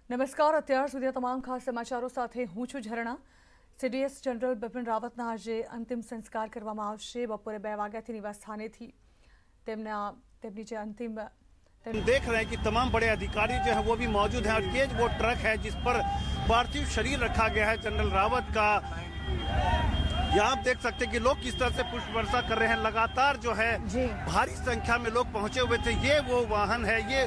નમસ્કાર, અત્યાર સુધી તમામ ખાસ સમાચારો સાથે હું છું ઝરણા। સીડીએસ જનરલ બિપિન રાવતના આજે અંતિમ સંસ્કાર કરવામાં આવશે। બપોરે 2 વાગ્યાથી નિવાસ સ્થાનેથી તેમની જે અંતિમ देख रहे हैं कि तमाम बड़े अधिकारी जो है वो भी मौजूद हैं और ये वो ट्रक है जिस पर पार्थिव शरीर रखा गया है जनरल रावत का। यहाँ आप देख सकते हैं कि लोग किस तरह से पुष्प वर्षा कर रहे हैं। लगातार जो है भारी संख्या में लोग पहुंचे हुए थे। ये वो वाहन है, ये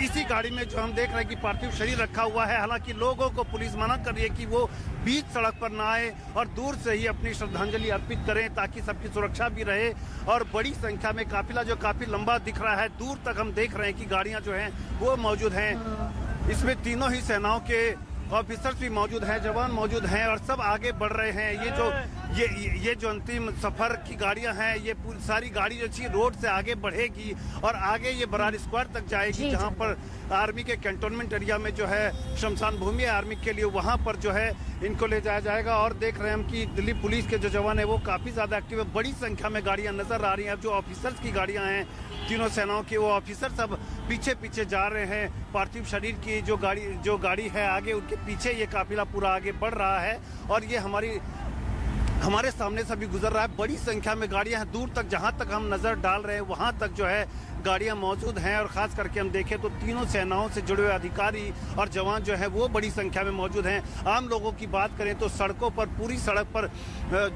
इसी गाड़ी में जो हम देख रहे हैं कि पार्थिव शरीर रखा हुआ है। हालांकि लोगों को पुलिस मना कर रही है कि वो बीच सड़क पर ना आए और दूर से ही अपनी श्रद्धांजलि अर्पित करें ताकि सबकी सुरक्षा भी रहे। और बड़ी संख्या में काफिला जो काफी लंबा दिख रहा है, दूर तक हम देख रहे हैं कि गाड़ियां जो हैं वो मौजूद हैं। इसमें तीनों ही सेनाओं के ऑफिसर्स भी मौजूद हैं, जवान मौजूद हैं और सब आगे बढ़ रहे हैं। ये जो अंतिम सफर की गाड़ियां हैं, ये पूरी सारी गाड़ी जो थी रोड से आगे बढ़ेगी और आगे ये बरार स्क्वायर तक जाएगी, जहां पर आर्मी के कैंटोनमेंट एरिया में जो है शमशान भूमि है आर्मी के लिए, वहां पर जो है इनको ले जाया जाएगा। और देख रहे हैं हम कि दिल्ली पुलिस के जो जवान है वो काफी ज्यादा एक्टिव है। बड़ी संख्या में गाड़ियां नजर आ रही हैं। अब जो ऑफिसर्स की गाड़ियां हैं तीनों सेनाओं की, वो ऑफिसर सब पीछे पीछे जा रहे हैं। पार्थिव शरीर की जो गाड़ी है आगे, उनके पीछे ये काफिला पूरा आगे बढ़ रहा है और ये हमारे सामने से भी गुजर रहा है। बड़ी संख्या में गाड़ियां हैं। दूर तक जहां तक हम नजर डाल रहे हैं वहां तक जो है गाड़ियां मौजूद हैं। और खास करके हम देखें तो तीनों सेनाओं से जुड़े हुए अधिकारी और जवान जो है वो बड़ी संख्या में मौजूद हैं। आम लोगों की बात करें तो सड़कों पर, पूरी सड़क पर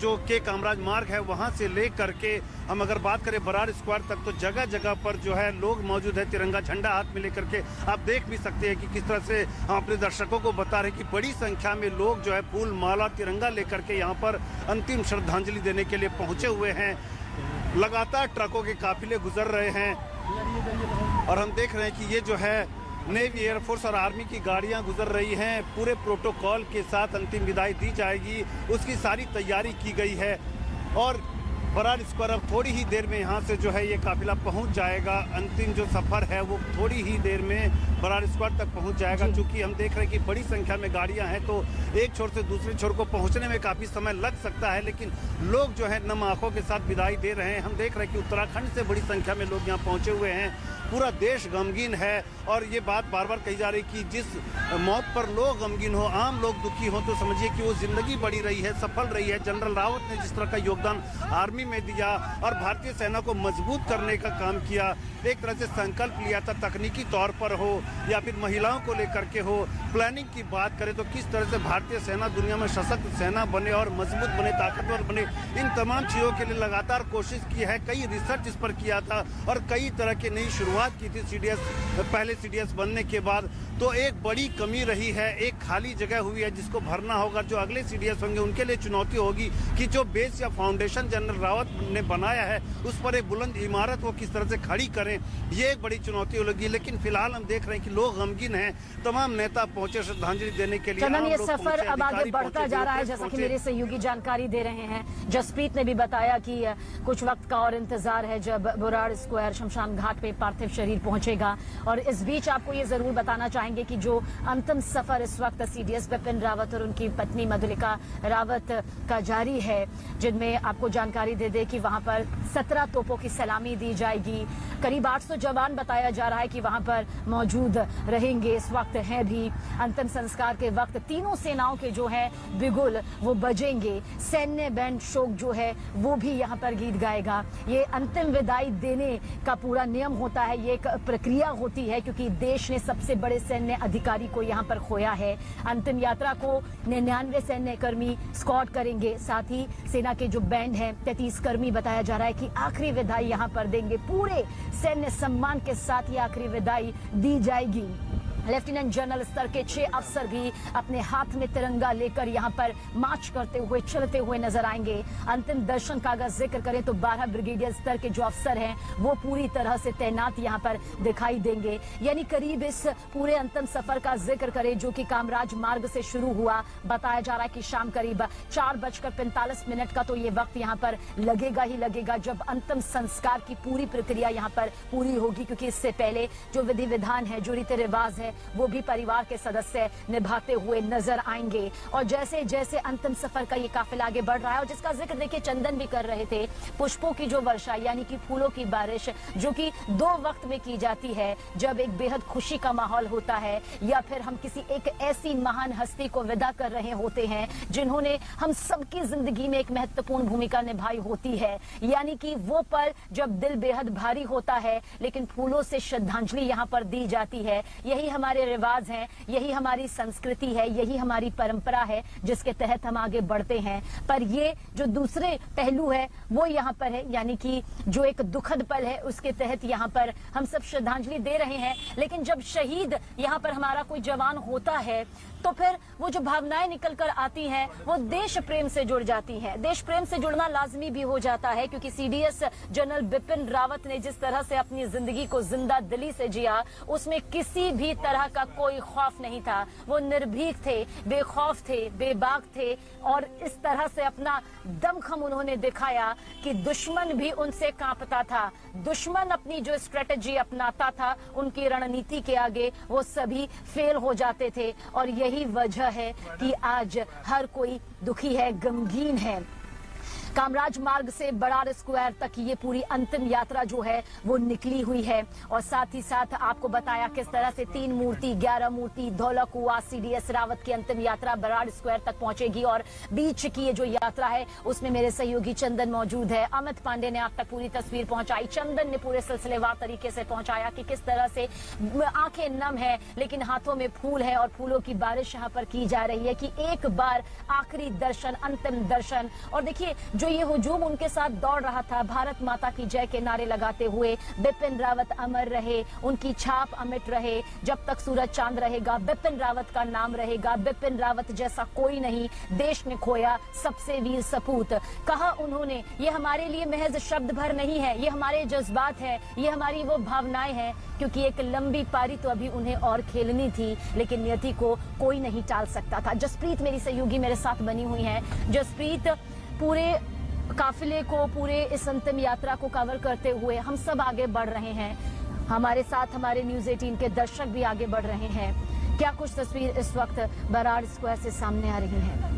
जो के कामराज मार्ग है वहां से ले करके हम अगर बात करें बरार स्क्वायर तक, तो जगह जगह पर जो है लोग मौजूद है तिरंगा झंडा हाथ में लेकर के। आप देख भी सकते हैं कि किस तरह से हम अपने दर्शकों को बता रहे हैं कि बड़ी संख्या में लोग जो है फूल माला तिरंगा लेकर के यहाँ पर अंतिम श्रद्धांजलि देने के लिए पहुंचे हुए हैं। लगातार ट्रकों के काफिले गुजर रहे हैं और हम देख रहे हैं कि ये जो है नेवी, एयरफोर्स और आर्मी की गाड़ियां गुजर रही हैं। पूरे प्रोटोकॉल के साथ अंतिम विदाई दी जाएगी, उसकी सारी तैयारी की गई है। और बरार स्क्वायर अब थोड़ी ही देर में यहाँ से जो है ये काफिला पहुँच जाएगा। अंतिम जो सफर है वो थोड़ी ही देर में बरार स्क्वायर तक पहुँच जाएगा। क्योंकि हम देख रहे हैं कि बड़ी संख्या में गाड़ियाँ हैं तो एक छोर से दूसरे छोर को पहुँचने में काफ़ी समय लग सकता है, लेकिन लोग जो है नम आंखों के साथ विदाई दे रहे हैं। हम देख रहे हैं कि उत्तराखंड से बड़ी संख्या में लोग यहाँ पहुँचे हुए हैं। पूरा देश गमगीन है और ये बात बार बार कही जा रही कि जिस मौत पर लोग गमगीन हो, आम लोग दुखी हो, तो समझिए कि वो जिंदगी बड़ी रही है, सफल रही है। जनरल रावत ने जिस तरह का योगदान आर्मी में दिया और भारतीय सेना को मजबूत करने का काम किया, एक तरह से संकल्प लिया था, तकनीकी तौर पर हो या फिर महिलाओं को लेकर के हो, प्लानिंग की बात करें तो किस तरह से भारतीय सेना दुनिया में सशक्त सेना बने और मजबूत बने, ताकतवर बने, इन तमाम चीज़ों के लिए लगातार कोशिश की है। कई रिसर्च इस पर किया था और कई तरह की नई शुरुआत की थी पहले सीडीएस बनने के बाद। तो एक बड़ी कमी रही है, एक खाली जगह हुई है जिसको भरना होगा। जो अगले सीडीएस होंगे उनके लिए चुनौती होगी कि जो बेस या फाउंडेशन जनरल रावत ने बनाया है उस पर एक बुलंद इमारत वो किस तरह से खड़ी करें, ये एक बड़ी चुनौती होगी। लेकिन फिलहाल हम देख रहे हैं कि लोग गमगीन हैं। तमाम नेता पहुंचे श्रद्धांजलि देने के लिए। ये सफर अब आगे बढ़ता जा रहा है, जैसा कि मेरे सहयोगी जानकारी दे रहे हैं। जसप्रीत ने भी बताया कि कुछ वक्त का और इंतजार है जब बरार स्क्वायर शमशान घाट पे पार्थिव शरीर पहुंचेगा। और इस बीच आपको ये जरूर बताना चाहेंगे कि जो अंतिम सफर इस वक्त सीडीएस बिपिन रावत और उनकी पत्नी मधुलिका रावत का जारी है, जिनमें आपको जानकारी दे दे कि वहां पर 17 तोपों की सलामी दी जाएगी। करीब 800 जवान बताया जा रहा है कि वहां पर मौजूद रहेंगे, इस वक्त है भी। अंतिम संस्कार के वक्त तीनों सेनाओं के जो है बिगुल वो बजेंगे। सैन्य बैंड शोक जो है वो भी यहाँ पर गीत गाएगा। ये अंतिम विदाई देने का पूरा नियम होता है, ये एक प्रक्रिया होती है क्योंकि देश ने सबसे बड़े सैन्य अधिकारी को यहाँ पर खोया है। अंतिम यात्रा को 99 सैन्य कर्मी स्कॉट करेंगे। साथ ही सेना के जो बैंड है 33 कर्मी बताया जा रहा है कि आखिरी विदाई यहाँ पर देंगे। पूरे सैन्य सम्मान के साथ ये आखिरी विदाई दी जाएगी। लेफ्टिनेंट जनरल स्तर के 6 अफसर भी अपने हाथ में तिरंगा लेकर यहाँ पर मार्च करते हुए, चलते हुए नजर आएंगे। अंतिम दर्शन का अगर जिक्र करें तो 12 ब्रिगेडियर स्तर के जो अफसर हैं वो पूरी तरह से तैनात यहाँ पर दिखाई देंगे। यानी करीब इस पूरे अंतिम सफर का जिक्र करें जो कि कामराज मार्ग से शुरू हुआ, बताया जा रहा है कि शाम करीब 4:45 का तो ये वक्त यहाँ पर लगेगा ही लगेगा जब अंतिम संस्कार की पूरी प्रक्रिया यहाँ पर पूरी होगी। क्योंकि इससे पहले जो विधि विधान है, जो रीति रिवाज है, वो भी परिवार के सदस्य निभाते हुए नजर आएंगे। और जैसे जैसे अंतिम सफर का ये काफिला आगे बढ़ रहा है, और जिसका जिक्र देखिए चंदन भी कर रहे थे, पुष्पों की जो वर्षा यानी कि फूलों की बारिश जो कि 2 वक्त में की जाती है, जब एक बेहद खुशी का माहौल होता है या फिर हम किसी एक ऐसी महान हस्ती को विदा कर रहे होते हैं जिन्होंने हम सबकी जिंदगी में एक महत्वपूर्ण भूमिका निभाई होती है, यानी कि वो पल जब दिल बेहद भारी होता है लेकिन फूलों से श्रद्धांजलि यहाँ पर दी जाती है। यही हमारे रिवाज हैं, यही हमारी संस्कृति है, यही हमारी परंपरा है जिसके तहत हम आगे बढ़ते हैं। पर ये जो दूसरे पहलू है वो यहाँ पर है, यानी कि जो एक दुखद पल है उसके तहत यहाँ पर हम सब श्रद्धांजलि दे रहे हैं। लेकिन जब शहीद यहाँ पर हमारा कोई जवान होता है तो फिर वो जो भावनाएं निकल कर आती हैं वो देश प्रेम से जुड़ जाती हैं। देश प्रेम से जुड़ना लाजमी भी हो जाता है, क्योंकि सीडीएस जनरल बिपिन रावत ने जिस तरह से अपनी जिंदगी को जिंदा दिली से जिया, उसमें किसी भी तरह का कोई खौफ नहीं था। वो निर्भीक थे, बेखौफ थे, बेबाक थे, और इस तरह से अपना दमखम उन्होंने दिखाया कि दुश्मन भी उनसे कांपता था। दुश्मन अपनी जो स्ट्रेटेजी अपनाता था, उनकी रणनीति के आगे वो सभी फेल हो जाते थे। और यही वजह है कि आज हर कोई दुखी है, गमगीन है। कामराज मार्ग से बराड़ स्क्वायर तक ये पूरी अंतिम यात्रा जो है वो निकली हुई है। और साथ ही साथ आपको बताया किस तरह से 3 मूर्ति, 11 मूर्ति, धौलाकुआं, सीडीएस रावत की अंतिम यात्रा बराड़ स्क्वायर तक पहुंचेगी। और बीच की ये जो यात्रा है उसमें मेरे सहयोगी चंदन मौजूद है। अमित पांडे ने आप तक पूरी तस्वीर पहुंचाई। चंदन ने पूरे सिलसिलेवार तरीके से पहुंचाया कि किस तरह से आंखें नम है लेकिन हाथों में फूल है और फूलों की बारिश यहाँ पर की जा रही है कि एक बार आखिरी दर्शन, अंतिम दर्शन। और देखिए जो ये हुजूम उनके साथ दौड़ रहा था, भारत माता की जय के नारे लगाते हुए, बिपिन रावत अमर रहे, उनकी छाप अमिट रहे, जब तक सूरज चांद रहेगा बिपिन रावत का नाम रहेगा। बिपिन रावत जैसा कोई नहीं, देश ने खोया सबसे वीर सपूत। कहा उन्होंने, ये हमारे लिए महज शब्द भर नहीं है, ये हमारे जज्बात है, ये हमारी वो भावनाएं हैं, क्योंकि एक लंबी पारी तो अभी उन्हें और खेलनी थी, लेकिन नियति को कोई नहीं टाल सकता था। जसप्रीत मेरी सहयोगी मेरे साथ बनी हुई है। जसप्रीत, पूरे काफिले को, पूरे इस अंतिम यात्रा को कवर करते हुए हम सब आगे बढ़ रहे हैं। हमारे साथ हमारे न्यूज़ 18 के दर्शक भी आगे बढ़ रहे हैं। क्या कुछ तस्वीर इस वक्त बराड़ स्क्वायर से सामने आ रही हैं?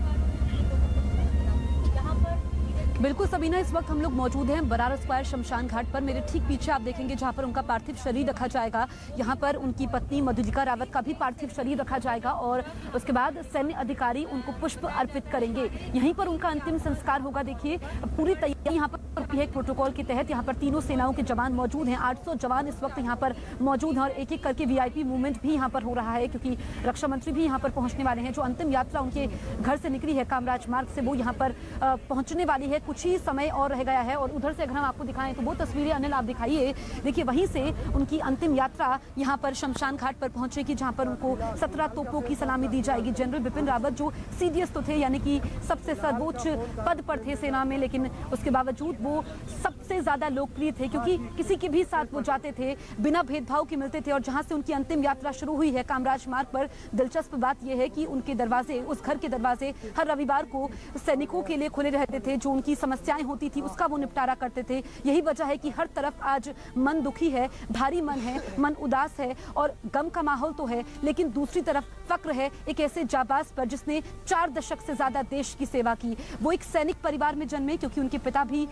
बिल्कुल सबीना, इस वक्त हम लोग मौजूद हैं बराड़ स्क्वायर शमशान घाट पर। मेरे ठीक पीछे आप देखेंगे जहां पर उनका पार्थिव शरीर रखा जाएगा, यहाँ पर उनकी पत्नी मधुलिका रावत का भी पार्थिव शरीर रखा जाएगा और उसके बाद सैन्य अधिकारी उनको पुष्प अर्पित करेंगे। यहीं पर उनका अंतिम संस्कार होगा। देखिए पूरी तैयारी यहाँ पर है प्रोटोकॉल के तहत। यहाँ पर तीनों सेनाओं के जवान मौजूद हैं, 800 जवान इस वक्त यहाँ पर मौजूद हैं और एक एक करके VIP मूवमेंट भी यहाँ पर हो रहा है, क्योंकि रक्षा मंत्री भी यहाँ पर पहुँचने वाले हैं। जो अंतिम यात्रा उनके घर से निकली है कामराज मार्ग से, वो यहाँ पर पहुँचने वाली है। कुछ ही समय और रह गया है। और उधर से अगर हम आपको दिखाएं तो वो तस्वीरें अनिल आप दिखाइए। देखिए वहीं से उनकी अंतिम यात्रा यहाँ पर शमशान घाट पर पहुंचेगी, जहां पर उनको 17 तोपों की सलामी दी जाएगी। जनरल बिपिन रावत जो CDS तो थे, यानी कि सबसे सर्वोच्च पद पर थे सेना में, लेकिन उसके बावजूद वो सबसे ज्यादा लोकप्रिय थे, क्योंकि किसी के भी साथ वो जाते थे, बिना भेदभाव के मिलते थे। और जहां से उनकी अंतिम यात्रा शुरू हुई है कामराज मार्ग पर, दिलचस्प बात यह है कि उनके दरवाजे, उस घर के दरवाजे हर रविवार को सैनिकों के लिए खुले रहते थे। जो उनकी समस्याएं होती थी उसका वो निपटारा करते थे। यही वजह है कि हर तरफ आज मन दुखी है, भारी मन है, मन उदास है और गम का माहौल तो है, लेकिन दूसरी तरफ फक्र है एक ऐसे जाबाज पर जिसने 4 दशक से ज्यादा देश की सेवा की। वो एक सैनिक परिवार में जन्मे, क्योंकि उनके पिता भी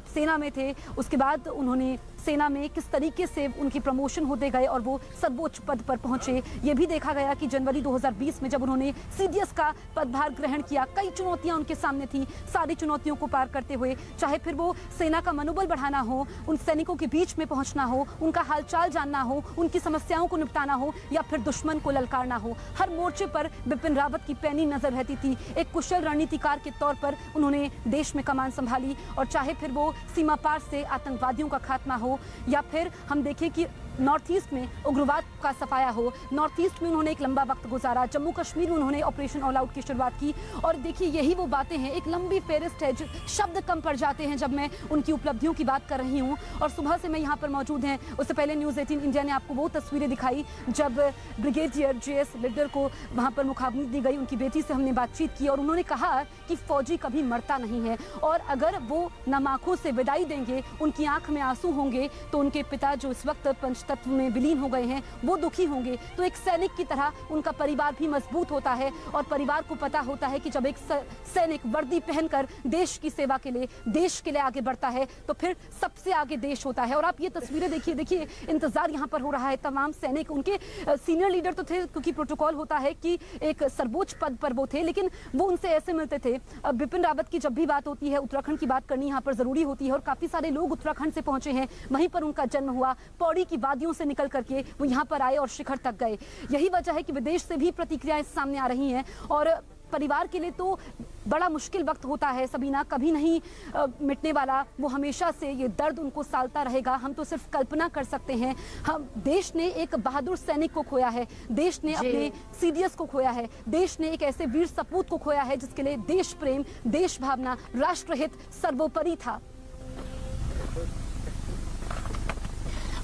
सेना में थे। उसके बाद उन्होंने सेना में किस तरीके से उनकी प्रमोशन होते गए और वो सर्वोच्च पद पर पहुंचे, ये भी देखा गया कि जनवरी 2020 में जब उन्होंने CDS का पदभार ग्रहण किया, कई चुनौतियां उनके सामने थी। सारी चुनौतियों को पार करते हुए, चाहे फिर वो सेना का मनोबल बढ़ाना हो, उन सैनिकों के बीच में पहुंचना हो, उनका हालचाल जानना हो, उनकी समस्याओं को निपटाना हो या फिर दुश्मन को ललकारना हो, हर मोर्चे पर बिपिन रावत की पैनी नजर रहती थी। एक कुशल रणनीतिकार के तौर पर उन्होंने देश में कमान संभाली। और चाहे फिर वो सीमा पार से आतंकवादियों का खात्मा हो या फिर हम देखें कि नॉर्थ ईस्ट में उग्रवाद का सफाया हो, नॉर्थ ईस्ट में उन्होंने एक लंबा वक्त गुजारा, जम्मू कश्मीर में उन्होंने ऑपरेशन ऑल आउट की शुरुआत की। और देखिए यही वो बातें हैं, एक लंबी फेरिस्त है, शब्द कम पड़ जाते हैं जब मैं उनकी उपलब्धियों की बात कर रही हूँ। और सुबह से मैं यहाँ पर मौजूद हैं। उससे पहले न्यूज़ 18 इंडिया ने आपको वो तस्वीरें दिखाई जब ब्रिगेडियर JS लिड्डर को वहाँ पर मुखाग्नि दी गई। उनकी बेटी से हमने बातचीत की और उन्होंने कहा कि फौजी कभी मरता नहीं है, और अगर वो नम आंखों से विदाई देंगे, उनकी आंख में आंसू होंगे, तो उनके पिता जो इस वक्त तत्व में विलीन हो गए हैं वो दुखी होंगे, तो एक सैनिक की तरह उनका परिवार भी मजबूत होता है और परिवार को पता होता है कि जब एक सैनिक वर्दी पहनकर देश की सेवा के लिए, देश के लिए आगे बढ़ता है तो फिर सबसे आगे देश होता है। और आप ये तस्वीरें देखिए, इंतजार यहाँ पर हो रहा है। तमाम सैनिक, उनके सीनियर लीडर तो थे क्योंकि प्रोटोकॉल होता है कि एक सर्वोच्च पद पर वो थे, लेकिन वो उनसे ऐसे मिलते थे। बिपिन रावत की जब भी बात होती है, उत्तराखंड की बात करनी यहाँ पर जरूरी होती है और काफी सारे लोग उत्तराखंड से पहुंचे हैं, वहीं पर उनका जन्म हुआ, पौड़ी की वादियों से निकल करके वो यहाँ पर आए और शिखर तक गए। यही वजह है कि विदेश से भी प्रतिक्रियाएं सामने आ रही हैं और परिवार के लिए तो बड़ा मुश्किल वक्त होता है सबीना, कभी नहीं मिटने वाला। वो हमेशा से ये दर्द उनको सालता रहेगा। हम तो सिर्फ कल्पना कर सकते हैं। हम, देश ने एक बहादुर सैनिक को खोया है, देश ने अपने सीडीएस को खोया है, देश ने एक ऐसे वीर सपूत को खोया है जिसके लिए देश प्रेम, देश भावना, राष्ट्रहित सर्वोपरि था।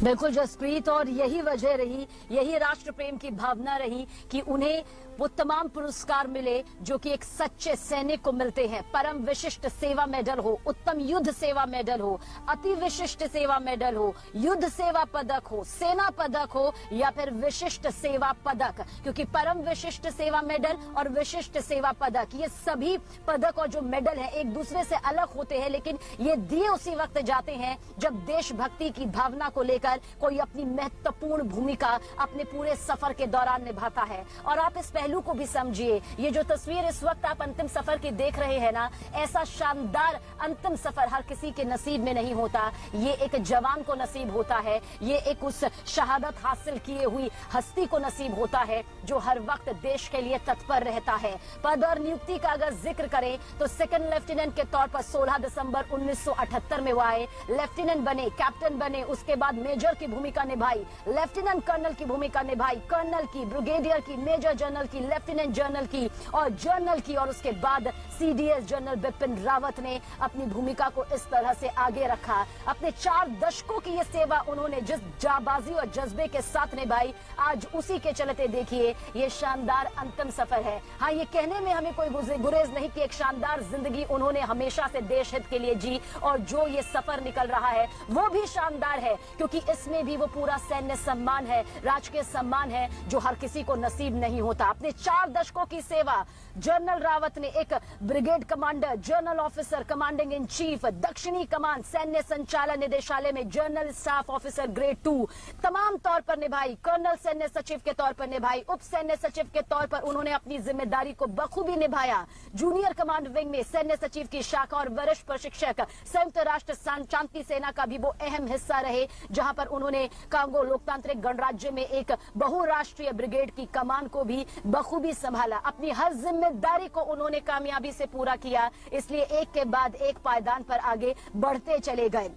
बिल्कुल जसप्रीत, और यही वजह रही, यही राष्ट्र प्रेम की भावना रही कि उन्हें वो तमाम पुरस्कार मिले जो कि एक सच्चे सैनिक को मिलते हैं। परम विशिष्ट सेवा मेडल हो, उत्तम युद्ध सेवा मेडल हो, अति विशिष्ट सेवा मेडल हो, युद्ध सेवा पदक हो, सेना पदक हो या फिर विशिष्ट सेवा पदक, क्योंकि परम विशिष्ट सेवा मेडल और विशिष्ट सेवा पदक, ये सभी पदक और जो मेडल है एक दूसरे से अलग होते हैं, लेकिन ये दिए उसी वक्त जाते हैं जब देशभक्ति की भावना को लेकर कोई अपनी महत्वपूर्ण भूमिका अपने पूरे सफर के दौरान निभाता है। और आप इस पहलू को भी समझिए, ये जो तस्वीर इस वक्त आप अंतिम सफर की देख रहे हैं ना, ऐसा शानदार अंतिम सफर हर किसी के नसीब में नहीं होता। ये एक जवान को नसीब होता है, ये एक उस शहादत हासिल किए हुई हस्ती को नसीब होता है जो हर वक्त देश के लिए तत्पर रहता है। पद और नियुक्ति का अगर जिक्र करें तो सेकंड लेफ्टिनेंट के तौर पर 16 दिसंबर 1978 में वो आए, लेफ्टिनेंट बने, कैप्टन बने, उसके बाद मेजर की भूमिका निभाई, लेफ्टिनेंट कर्नल की भूमिका निभाई, कर्नल की, ब्रिगेडियर की, मेजर जनरल की, लेफ्टिनेंट जनरल की और जनरल की, और उसके बाद सीडीएस जनरल बिपिन रावत ने अपनी भूमिका को इस तरह से आगे रखा। अपने 4 दशकों की ये सेवा उन्होंने जिस जाबाजी और जज्बे के साथ निभाई, आज उसी के चलते देखिए ये शानदार अंतिम सफर है। हाँ, ये कहने में हमें कोई गुरेज नहीं कि एक शानदार जिंदगी उन्होंने हमेशा से देश हित के लिए जी, और जो ये सफर निकल रहा है वो भी शानदार है क्योंकि इसमें भी वो पूरा सैन्य सम्मान है, राजकीय सम्मान है जो हर किसी को नसीब नहीं होता। अपने 4 दशकों की सेवा जनरल रावत ने एक brigade commander, general officer, commanding in chief, दक्षिणी कमान, सैन्य संचालन निदेशालय में जनरल स्टाफ ऑफिसर ग्रेड 2 तमाम तौर पर निभाई, कर्नल सैन्य सचिव के तौर पर निभाई, उप सैन्य सचिव के तौर पर उन्होंने अपनी जिम्मेदारी को बखूबी निभाया, जूनियर कमांड विंग में सैन्य सचिव की शाखा और वरिष्ठ प्रशिक्षक संयुक्त राष्ट्र शांति सेना का भी वो अहम हिस्सा रहे, जहां पर उन्होंने कांगो लोकतांत्रिक गणराज्य में एक बहुराष्ट्रीय ब्रिगेड की कमान को भी बखूबी संभाला। अपनी हर जिम्मेदारी को उन्होंने कामयाबी से पूरा किया, इसलिए एक के बाद एक पायदान पर आगे बढ़ते चले गए।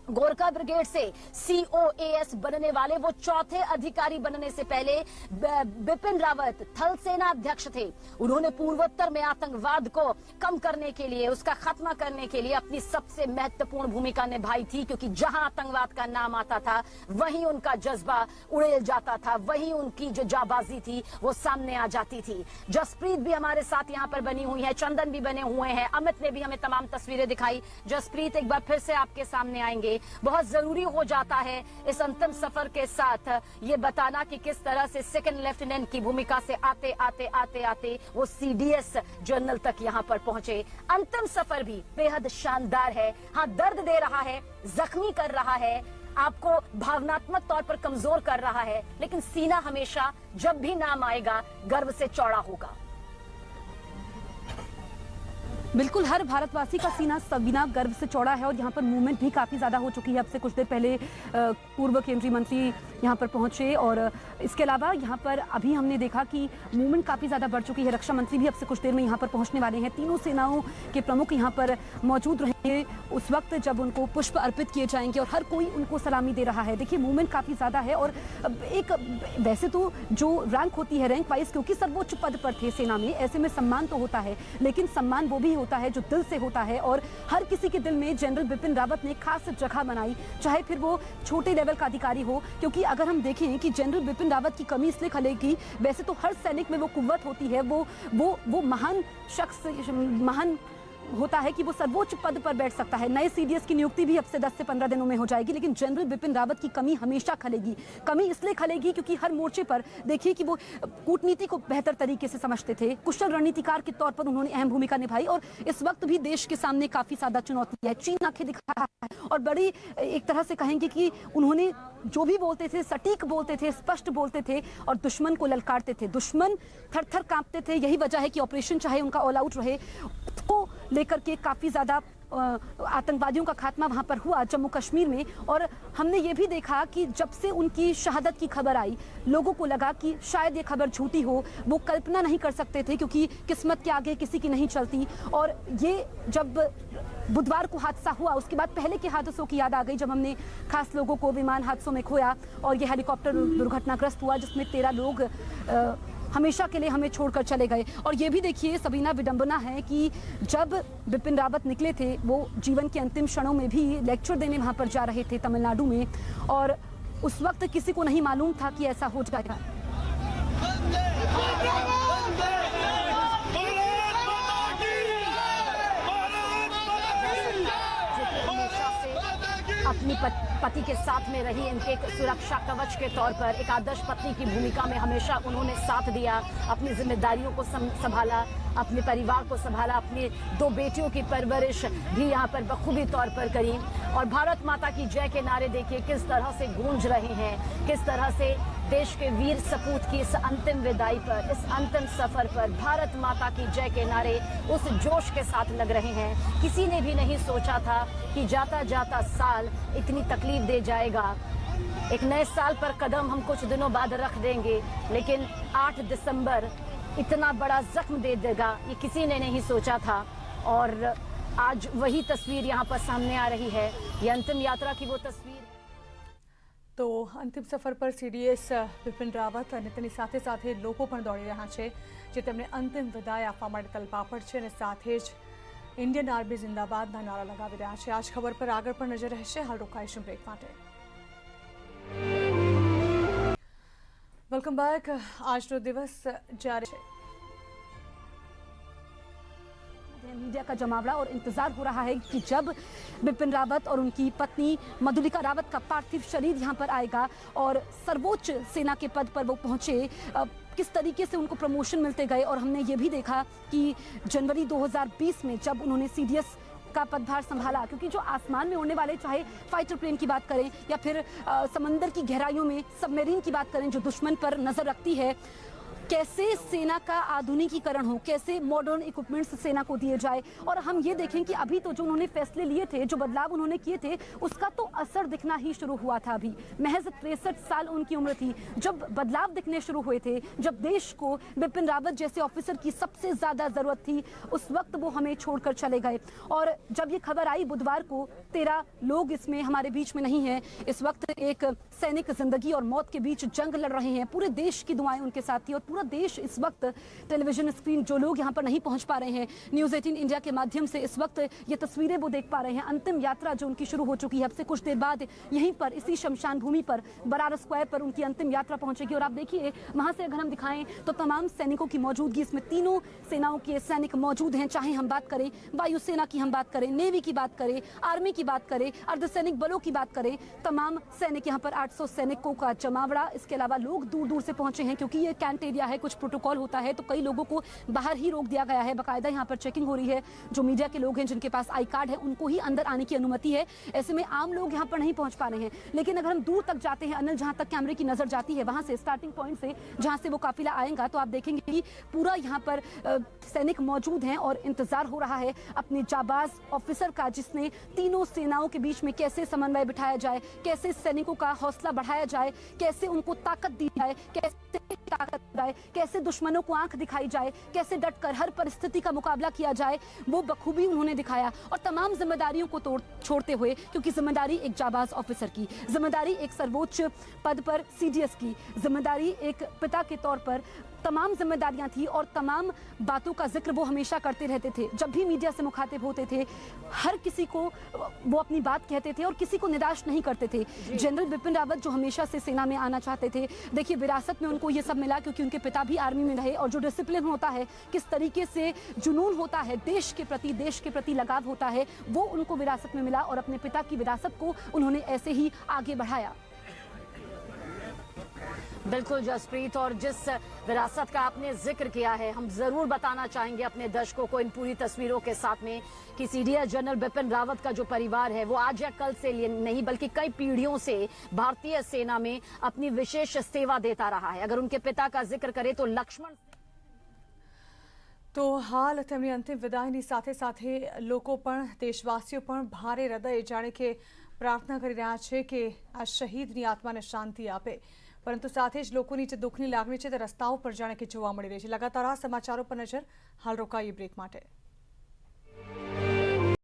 गोरखा ब्रिगेड से COAS बनने वाले वो चौथे अधिकारी बनने से पहले बिपिन रावत थल सेना अध्यक्ष थे। उन्होंने पूर्वोत्तर में आतंकवाद को कम करने के लिए, उसका खात्मा करने के लिए अपनी सबसे महत्वपूर्ण भूमिका निभाई थी, क्योंकि जहां आतंकवाद का नाम आता था वहीं उनका जज्बा उड़ेल जाता था, वहीं उनकी जो जाबाजी थी वो सामने आ जाती थी। जसप्रीत भी हमारे साथ यहाँ पर बनी हुई है, चंदन भी बने हुए हैं, अमित ने भी हमें तमाम तस्वीरें दिखाई। जसप्रीत, एक बार फिर से आपके सामने आएंगे। बहुत जरूरी हो जाता है इस अंतिम सफर के साथ ये बताना कि किस तरह से सेकंड लेफ्टिनेंट की भूमिका से आते आते आते आते वो सीडीएस जनरल तक यहाँ पर पहुंचे। अंतिम सफर भी बेहद शानदार है। हाँ, दर्द दे रहा है, जख्मी कर रहा है, आपको भावनात्मक तौर पर कमजोर कर रहा है, लेकिन सीना हमेशा जब भी नाम आएगा गर्व से चौड़ा होगा। बिल्कुल, हर भारतवासी का सीना सबीना गर्व से चौड़ा है और यहाँ पर मूवमेंट भी काफ़ी ज़्यादा हो चुकी है। अब से कुछ देर पहले पूर्व केंद्रीय मंत्री यहाँ पर पहुँचे और इसके अलावा यहाँ पर अभी हमने देखा कि मूवमेंट काफ़ी ज़्यादा बढ़ चुकी है। रक्षा मंत्री भी अब से कुछ देर में यहाँ पर पहुँचने वाले हैं। तीनों सेनाओं के प्रमुख यहाँ पर मौजूद रहेंगे उस वक्त जब उनको पुष्प अर्पित किए जाएंगे और हर कोई उनको सलामी दे रहा है। देखिए, मूवमेंट काफ़ी ज़्यादा है और एक वैसे तो जो रैंक होती है रैंक वाइज, क्योंकि सर्वोच्च पद पर थे सेना में, ऐसे में सम्मान तो होता है, लेकिन सम्मान वो भी होता है जो दिल से होता है। और हर किसी के दिल में जनरल बिपिन रावत ने खास जगह बनाई, चाहे फिर वो छोटे लेवल का अधिकारी हो। क्योंकि अगर हम देखें कि जनरल बिपिन रावत की कमी इसलिए खलेगी, वैसे तो हर सैनिक में वो कुव्वत होती है, वो महान शख्स, महान होता है कि वो सर्वोच्च पद पर बैठ सकता है। नए सीडीएस की नियुक्ति भी अब से 10 से 15 दिनों में हो जाएगी, लेकिन जनरल बिपिन रावत की कमी हमेशा खलेगी। कमी इसलिए खलेगी क्योंकि हर मोर्चे पर देखिए कि वो कूटनीति को बेहतर तरीके से समझते थे, कुशल रणनीतिकार के तौर पर उन्होंने अहम भूमिका निभाई और इस वक्त भी देश के सामने काफी ज्यादा चुनौती है। चीन आंखें दिखा रहा है और बड़ी एक तरह से कहेंगे कि उन्होंने जो भी बोलते थे सटीक बोलते थे, स्पष्ट बोलते थे और दुश्मन को ललकारते थे। दुश्मन थर थर कांपते थे। यही वजह है कि ऑपरेशन चाहे उनका ऑल आउट रहे को लेकर के काफी ज्यादा आतंकवादियों का खात्मा वहां पर हुआ जम्मू कश्मीर में। और हमने ये भी देखा कि जब से उनकी शहादत की खबर आई, लोगों को लगा कि शायद ये खबर झूठी हो। वो कल्पना नहीं कर सकते थे क्योंकि किस्मत के आगे किसी की नहीं चलती। और ये जब बुधवार को हादसा हुआ, उसके बाद पहले के हादसों की याद आ गई, जब हमने खास लोगों को विमान हादसों में खोया और ये हेलीकॉप्टर दुर्घटनाग्रस्त हुआ जिसमें 13 लोग हमेशा के लिए हमें छोड़कर चले गए। और ये भी देखिए सबीना, विडंबना है कि जब बिपिन रावत निकले थे वो जीवन के अंतिम क्षणों में भी लेक्चर देने वहां पर जा रहे थे तमिलनाडु में, और उस वक्त किसी को नहीं मालूम था कि ऐसा हो जाएगा। अपनी पति के साथ में रही, इनके एक सुरक्षा कवच के तौर पर एक आदर्श पत्नी की भूमिका में हमेशा उन्होंने साथ दिया, अपनी जिम्मेदारियों को संभाला, अपने परिवार को संभाला, अपनी 2 बेटियों की परवरिश भी यहाँ पर बखूबी तौर पर करी। और भारत माता की जय के नारे देखिए किस तरह से गूंज रहे हैं, किस तरह से देश के वीर सपूत की इस अंतिम विदाई पर, इस अंतिम सफर पर भारत माता की जय के नारे उस जोश के साथ लग रहे हैं। किसी ने भी नहीं सोचा था कि जाता जाता साल इतनी तकलीफ दे जाएगा। एक नए साल पर कदम हम कुछ दिनों बाद रख देंगे, लेकिन 8 दिसंबर इतना बड़ा जख्म दे देगा ये किसी ने नहीं सोचा था। और आज वही तस्वीर यहाँ पर सामने आ रही है, ये अंतिम यात्रा की वो तस्वीर। તો અંતિમ સફર પર સીડીએસ બિપિન રાવત અને તેની સાથે સાથે લોકો પણ દોડી રહ્યા છે જે તેમને અંતિમ વિદાય આપવા માટે તલપાપડ છે અને સાથે જ ઇન્ડિયન આર્મી જિંદાબાદના નારા લગાવી રહ્યા છે। આજ ખબર પર આગળ પણ નજર રહેશે। હાલ રોકાઈશું બ્રેક માટે। Welcome back. આજનો દિવસ જ્યારે છે मीडिया का जमावड़ा और इंतजार हो रहा है कि जब बिपिन रावत और उनकी पत्नी मधुलिका रावत का पार्थिव शरीर यहां पर आएगा और सर्वोच्च सेना के पद पर वो पहुंचे, किस तरीके से उनको प्रमोशन मिलते गए। और हमने ये भी देखा कि जनवरी 2020 में जब उन्होंने सीडीएस का पदभार संभाला, क्योंकि जो आसमान में उड़ने वाले, चाहे फाइटर प्लेन की बात करें या फिर समंदर की गहराइयों में सबमरीन की बात करें जो दुश्मन पर नजर रखती है, कैसे सेना का आधुनिकीकरण हो, कैसे मॉडर्न इक्विपमेंट्स सेना को दिए जाए। और हम ये देखें कि अभी तो जो उन्होंने फैसले लिए थे, जो बदलाव उन्होंने किए थे, उसका तो असर दिखना ही शुरू हुआ था। अभी महज 63 साल उनकी उम्र थी जब बदलाव दिखने शुरू हुए थे, जब देश को बिपिन रावत जैसे ऑफिसर की सबसे ज्यादा जरूरत थी, उस वक्त वो हमें छोड़कर चले गए। और जब ये खबर आई बुधवार को, 13 लोग इसमें हमारे बीच में नहीं है। इस वक्त एक सैनिक जिंदगी और मौत के बीच जंग लड़ रहे हैं। पूरे देश की दुआएं उनके साथ थी और पूरा देश इस वक्त टेलीविजन स्क्रीन, जो लोग यहाँ पर नहीं पहुंच पा रहे हैं, न्यूज़ 18 इंडिया के माध्यम से इस वक्त ये तस्वीरें वो देख पा रहे हैं। अंतिम यात्रा जो उनकी शुरू हो चुकी है, अब से कुछ देर बाद यहीं पर इसी शमशान भूमि पर बरार स्क्वायर पर उनकी अंतिम यात्रा पहुंचेगी। और आप देखिए वहां से अगर हम दिखाएं तो तमाम सैनिकों की मौजूदगी, इसमें तीनों सेनाओं के सैनिक मौजूद हैं। चाहे हम बात करें वायुसेना की, हम बात करें नेवी की, बात करें आर्मी की, बात करें अर्धसैनिक बलों की, बात करें, तमाम सैनिक यहाँ पर 800 सैनिकों का जमावड़ा। इसके अलावा लोग दूर दूर से पहुंचे हैं क्योंकि ये कैंट एरिया है, कुछ प्रोटोकॉल होता है तो कई लोगों को बाहर ही रोक दिया गया है। बाकायदा यहाँ पर चेकिंग हो रही है। जो मीडिया के लोग हैं जिनके पास आई कार्ड है उनको ही अंदर आने की अनुमति है। ऐसे में आम लोग यहाँ पर नहीं पहुंच पा रहे हैं। लेकिन अगर हम दूर तक जाते हैं, अनिल, जहां तक कैमरे की नजर जाती है, वहां से स्टार्टिंग पॉइंट से जहां से वो काफिला आएगा, तो आप देखेंगे कि पूरा यहाँ पर सैनिक मौजूद हैं और इंतजार हो रहा है अपने जाबाज ऑफिसर का, जिसने तीनों सेनाओं के बीच में कैसे समन्वय बिठाया जाए, कैसे सैनिकों का हौसला बढ़ाया जाए, कैसे उनको ताकत दी जाए, कैसे ताकत जाए, कैसे दुश्मनों को आंख दिखाई जाए, कैसे डटकर हर परिस्थिति का मुकाबला किया जाए, वो बखूबी उन्होंने दिखाया। और तमाम जिम्मेदारियों को छोड़ते हुए, क्योंकि जिम्मेदारी एक जाबाज ऑफिसर की, जिम्मेदारी एक सर्वोच्च पद पर सीडीएस की, जिम्मेदारी एक पिता के तौर पर, तमाम जिम्मेदारियां थी और तमाम बातों का जिक्र वो हमेशा करते रहते थे। जब भी मीडिया से मुखातिब होते थे, हर किसी को वो अपनी बात कहते थे और किसी को निराश नहीं करते थे। जनरल बिपिन रावत जो हमेशा से सेना में आना चाहते थे, देखिए विरासत में उनको ये सब मिला क्योंकि उनके उनके पिता भी आर्मी में रहे और जो डिसिप्लिन होता है, किस तरीके से जुनून होता है, देश के प्रति लगाव होता है, वो उनको विरासत में मिला और अपने पिता की विरासत को उन्होंने ऐसे ही आगे बढ़ाया। बिल्कुल जसप्रीत, और जिस विरासत का आपने जिक्र किया है, हम जरूर बताना चाहेंगे अपने दर्शकों को इन पूरी तस्वीरों के साथ में कि सीडीएस जनरल बिपिन रावत का जो परिवार है वो आज या कल से नहीं बल्कि कई पीढ़ियों से भारतीय सेना में अपनी विशेष सेवा देता रहा है। अगर उनके पिता का जिक्र करें तो लक्ष्मण, तो हाल તેમની અંતિમ વિદાયની સાથે સાથે લોકો પણ દેશવાસીઓ પણ ભારે હૃદય જાણે કે પ્રાર્થના કરી રહ્યા છે કે આ શહીદની આત્માને શાંતિ આપે, પરંતુ સાથે જ લોકોની જે દુઃખની લાગણી છે તે રસ્તાઓ પર જાણે કે જોવા મળી રહી છે। લગાતાર આ સમાચારો પર નજર, હાલ રોકાઈએ બ્રેક માટે।